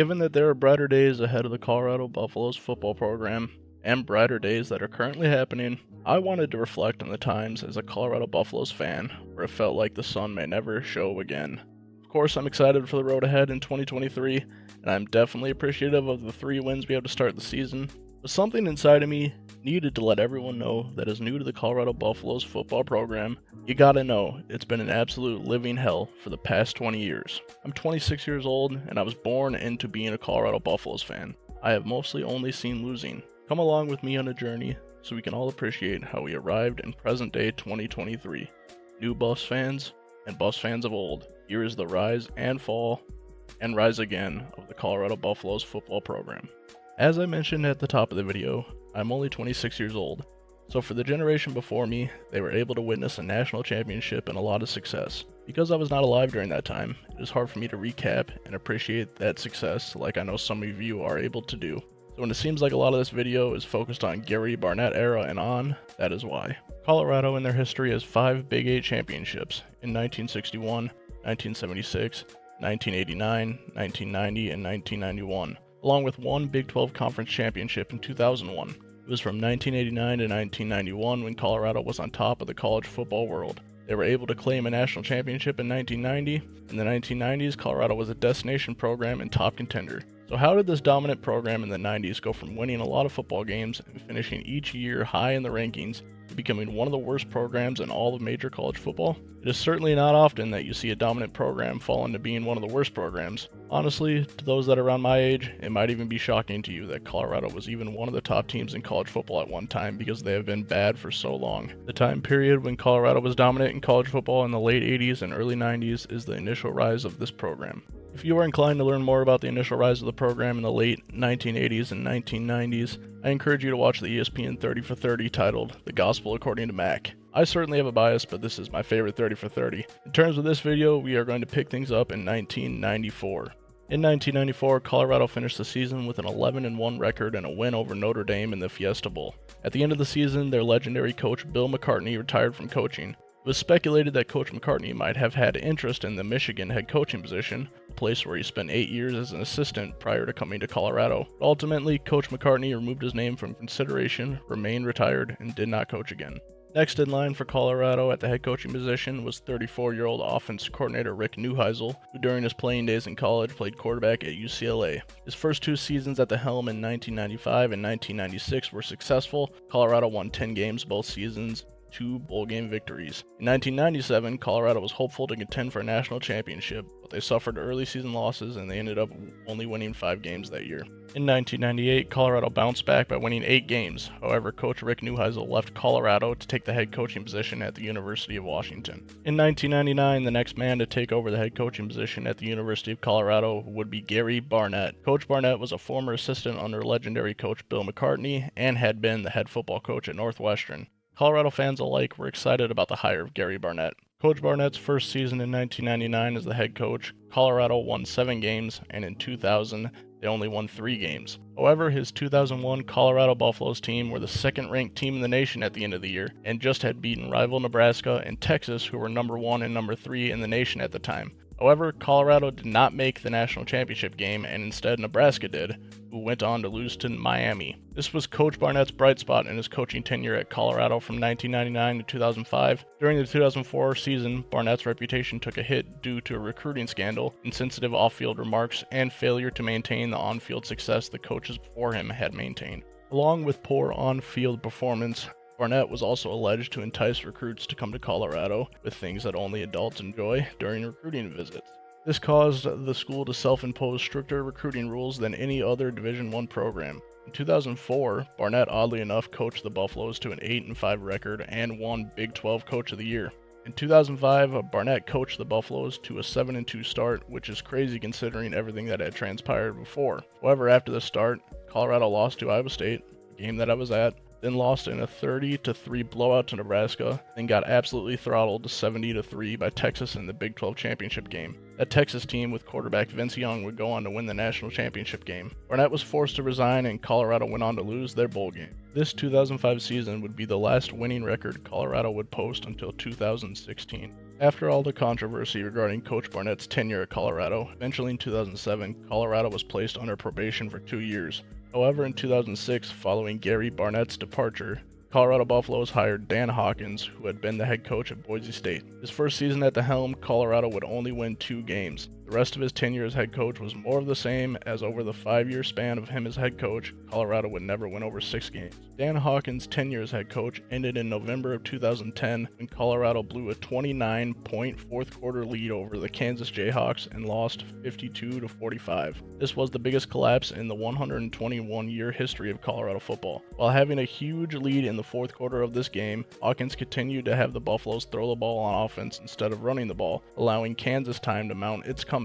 Given that there are brighter days ahead of the Colorado Buffaloes football program, and brighter days that are currently happening, I wanted to reflect on the times as a Colorado Buffaloes fan where it felt like the sun may never show again. Of course, I'm excited for the road ahead in 2023, and I'm definitely appreciative of the 3 wins we have to start the season, but something inside of me needed to let everyone know that is new to the Colorado Buffaloes football program. You gotta know, it's been an absolute living hell for the past 20 years. I'm 26 years old, and I was born into being a Colorado Buffaloes fan. I have mostly only seen losing. Come along with me on a journey so we can all appreciate how we arrived in present day 2023. New Buffs fans and Buffs fans of old, here is the rise and fall and rise again of the Colorado Buffaloes football program. As I mentioned at the top of the video, I'm only 26 years old, so for the generation before me, they were able to witness a national championship and a lot of success. Because I was not alive during that time, it is hard for me to recap and appreciate that success like I know some of you are able to do. So when it seems like a lot of this video is focused on Gary Barnett era and on, that is why. Colorado in their history has 5 Big 8 championships in 1961, 1976, 1989, 1990, and 1991. Along with 1 Big 12 Conference championship in 2001. It was from 1989 to 1991 when Colorado was on top of the college football world. They were able to claim a national championship in 1990. In the 1990s, Colorado was a destination program and top contender. So how did this dominant program in the 90s go from winning a lot of football games and finishing each year high in the rankings to becoming one of the worst programs in all of major college football? It is certainly not often that you see a dominant program fall into being one of the worst programs. Honestly, to those that are around my age, it might even be shocking to you that Colorado was even one of the top teams in college football at one time because they have been bad for so long. The time period when Colorado was dominant in college football in the late 80s and early 90s is the initial rise of this program. If you are inclined to learn more about the initial rise of the program in the late 1980s and 1990s, I encourage you to watch the ESPN 30 for 30 titled The Gospel According to Mac. I certainly have a bias, but this is my favorite 30 for 30. In terms of this video, we are going to pick things up in 1994. In 1994, Colorado finished the season with an 11-1 record and a win over Notre Dame in the Fiesta Bowl. At the end of the season, their legendary coach Bill McCartney retired from coaching. It was speculated that Coach McCartney might have had interest in the Michigan head coaching position, a place where he spent 8 years as an assistant prior to coming to Colorado. Ultimately, Coach McCartney removed his name from consideration, remained retired, and did not coach again. Next in line for Colorado at the head coaching position was 34-year-old offense coordinator Rick Neuheisel, who during his playing days in college played quarterback at UCLA. His first 2 seasons at the helm in 1995 and 1996 were successful. Colorado won 10 games both seasons, 2 bowl game victories. In 1997, Colorado was hopeful to contend for a national championship, but they suffered early season losses and they ended up only winning 5 games that year. In 1998, Colorado bounced back by winning 8 games. However, Coach Rick Neuheisel left Colorado to take the head coaching position at the University of Washington. In 1999, the next man to take over the head coaching position at the University of Colorado would be Gary Barnett. Coach Barnett was a former assistant under legendary coach Bill McCartney and had been the head football coach at Northwestern. Colorado fans alike were excited about the hire of Gary Barnett. Coach Barnett's first season in 1999 as the head coach, Colorado won 7 games, and in 2000, they only won 3 games. However, his 2001 Colorado Buffaloes team were the second-ranked team in the nation at the end of the year, and just had beaten rival Nebraska and Texas, who were number 1 and number 3 in the nation at the time. However, Colorado did not make the national championship game, and instead Nebraska did, who went on to lose to Miami. This was Coach Barnett's bright spot in his coaching tenure at Colorado from 1999 to 2005. During the 2004 season, Barnett's reputation took a hit due to a recruiting scandal, insensitive off-field remarks, and failure to maintain the on-field success the coaches before him had maintained. Along with poor on-field performance, Barnett was also alleged to entice recruits to come to Colorado with things that only adults enjoy during recruiting visits. This caused the school to self-impose stricter recruiting rules than any other Division I program. In 2004, Barnett oddly enough coached the Buffaloes to an 8-5 record and won Big 12 Coach of the Year. In 2005, Barnett coached the Buffaloes to a 7-2 start, which is crazy considering everything that had transpired before. However, after the start, Colorado lost to Iowa State, a game that I was at, then lost in a 30-3 blowout to Nebraska, then got absolutely throttled 70-3 by Texas in the Big 12 championship game. That Texas team with quarterback Vince Young would go on to win the national championship game. Barnett was forced to resign and Colorado went on to lose their bowl game. This 2005 season would be the last winning record Colorado would post until 2016. After all the controversy regarding Coach Barnett's tenure at Colorado, eventually in 2007, Colorado was placed under probation for 2 years. However, in 2006, following Gary Barnett's departure, Colorado Buffaloes hired Dan Hawkins, who had been the head coach at Boise State. His first season at the helm, Colorado would only win 2 games. The rest of his tenure as head coach was more of the same, as over the 5-year span of him as head coach, Colorado would never win over 6 games. Dan Hawkins' tenure as head coach ended in November of 2010 when Colorado blew a 29-point fourth-quarter lead over the Kansas Jayhawks and lost 52-45. This was the biggest collapse in the 121-year history of Colorado football. While having a huge lead in the fourth quarter of this game, Hawkins continued to have the Buffaloes throw the ball on offense instead of running the ball, allowing Kansas time to mount its comeback.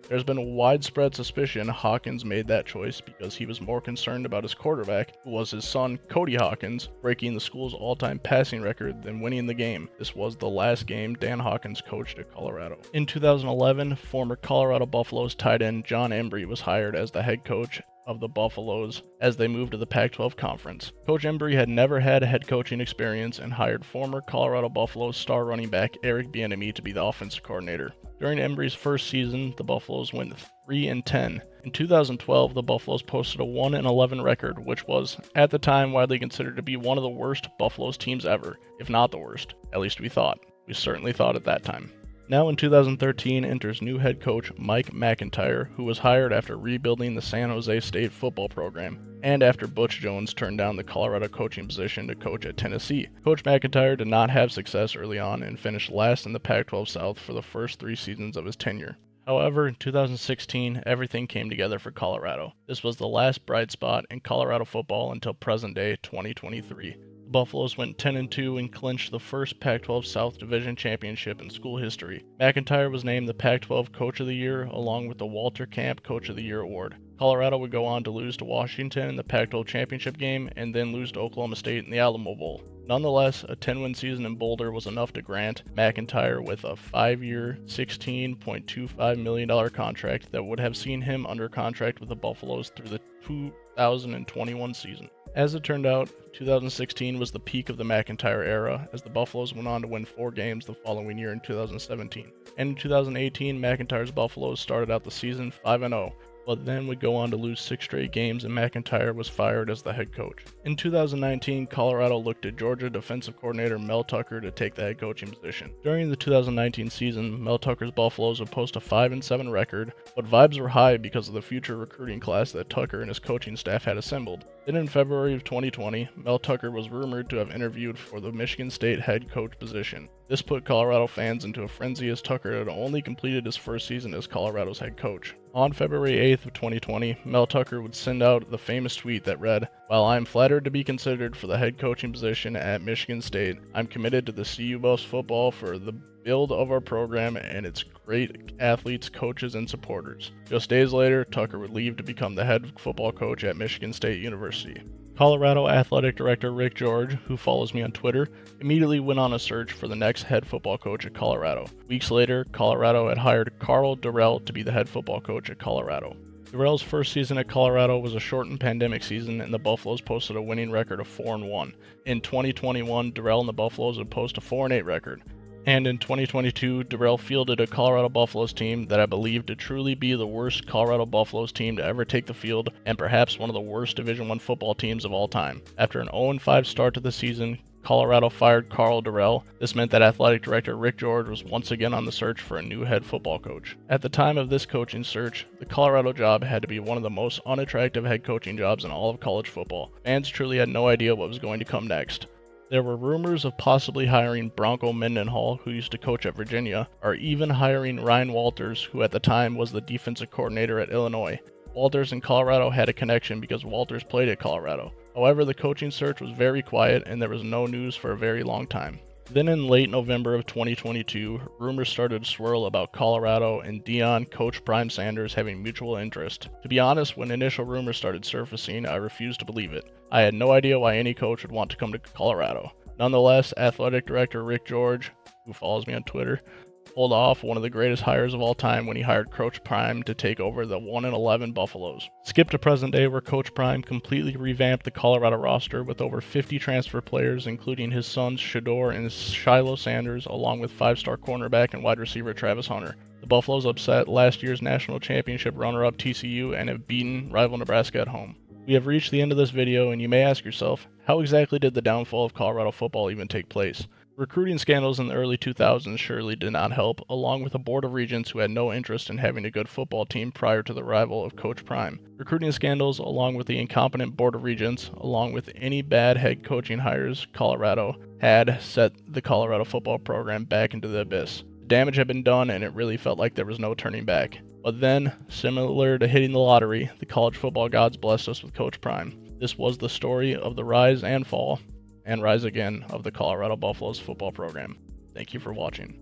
There's been widespread suspicion Hawkins made that choice because he was more concerned about his quarterback, who was his son Cody Hawkins, breaking the school's all-time passing record than winning the game. This was the last game Dan Hawkins coached at Colorado. In 2011, former Colorado Buffaloes tight end John Embry was hired as the head coach of the Buffaloes as they moved to the Pac-12 Conference. Coach Embry had never had a head coaching experience and hired former Colorado Buffaloes star running back Eric Bieniemy to be the offensive coordinator. During Embry's first season, the Buffaloes went 3-10. In 2012, the Buffaloes posted a 1-11 record, which was, at the time, widely considered to be one of the worst Buffaloes teams ever, if not the worst. At least we thought. We certainly thought at that time. Now in 2013 enters new head coach Mike McIntyre, who was hired after rebuilding the San Jose State football program, and after Butch Jones turned down the Colorado coaching position to coach at Tennessee. Coach McIntyre did not have success early on and finished last in the Pac-12 South for the first 3 seasons of his tenure. However, in 2016, everything came together for Colorado. This was the last bright spot in Colorado football until present-day 2023. The Buffaloes went 10-2 and clinched the first Pac-12 South Division championship in school history. McIntyre was named the Pac-12 Coach of the Year along with the Walter Camp Coach of the Year award. Colorado would go on to lose to Washington in the Pac-12 championship game and then lose to Oklahoma State in the Alamo Bowl. Nonetheless, a 10-win season in Boulder was enough to grant McIntyre with a 5-year, $16.25 million contract that would have seen him under contract with the Buffaloes through the 2021 season. As it turned out, 2016 was the peak of the McIntyre era, as the Buffaloes went on to win 4 games the following year in 2017. And in 2018, McIntyre's Buffaloes started out the season 5-0, but then would go on to lose 6 straight games and McIntyre was fired as the head coach. In 2019, Colorado looked at Georgia defensive coordinator Mel Tucker to take the head coaching position. During the 2019 season, Mel Tucker's Buffaloes would post a 5-7 record, but vibes were high because of the future recruiting class that Tucker and his coaching staff had assembled. Then in February of 2020, Mel Tucker was rumored to have interviewed for the Michigan State head coach position. This put Colorado fans into a frenzy as Tucker had only completed his first season as Colorado's head coach. On February 8th of 2020, Mel Tucker would send out the famous tweet that read, "While I am flattered to be considered for the head coaching position at Michigan State, I'm committed to the CU Buffs football for the build of our program and its great athletes, coaches, and supporters." Just days later, Tucker would leave to become the head football coach at Michigan State University. Colorado Athletic Director Rick George, who follows me on Twitter, immediately went on a search for the next head football coach at Colorado. Weeks later, Colorado had hired Karl Dorrell to be the head football coach at Colorado. Dorrell's first season at Colorado was a shortened pandemic season, and the Buffaloes posted a winning record of 4-1. In 2021, Dorrell and the Buffaloes would post a 4-8 record. And in 2022, Dorrell fielded a Colorado Buffaloes team that I believe to truly be the worst Colorado Buffaloes team to ever take the field and perhaps one of the worst Division I football teams of all time. After an 0-5 start to the season, Colorado fired Karl Dorrell. This meant that athletic director Rick George was once again on the search for a new head football coach. At the time of this coaching search, the Colorado job had to be one of the most unattractive head coaching jobs in all of college football. Fans truly had no idea what was going to come next. There were rumors of possibly hiring Bronco Mendenhall, who used to coach at Virginia, or even hiring Ryan Walters, who at the time was the defensive coordinator at Illinois. Walters and Colorado had a connection because Walters played at Colorado. However, the coaching search was very quiet and there was no news for a very long time. Then in late November of 2022, rumors started to swirl about Colorado and Deion coach Prime Sanders having mutual interest. To be honest, when initial rumors started surfacing, I refused to believe it. I had no idea why any coach would want to come to Colorado. Nonetheless, athletic director Rick George, who follows me on Twitter, pulled off one of the greatest hires of all time when he hired Coach Prime to take over the 1-11 Buffaloes. Skip to present day, where Coach Prime completely revamped the Colorado roster with over 50 transfer players, including his sons Shoutout and Shiloh Sanders, along with 5-star cornerback and wide receiver Travis Hunter. The Buffaloes upset last year's national championship runner-up TCU and have beaten rival Nebraska at home. We have reached the end of this video, and you may ask yourself, how exactly did the downfall of Colorado football even take place? Recruiting scandals in the early 2000s surely did not help, along with a board of regents who had no interest in having a good football team prior to the arrival of Coach Prime. Recruiting scandals, along with the incompetent board of regents, along with any bad head coaching hires Colorado had, set the Colorado football program back into the abyss. Damage had been done, and it really felt like there was no turning back. But then, similar to hitting the lottery, the college football gods blessed us with Coach Prime. This was the story of the rise and fall, and rise again, of the Colorado Buffaloes football program. Thank you for watching.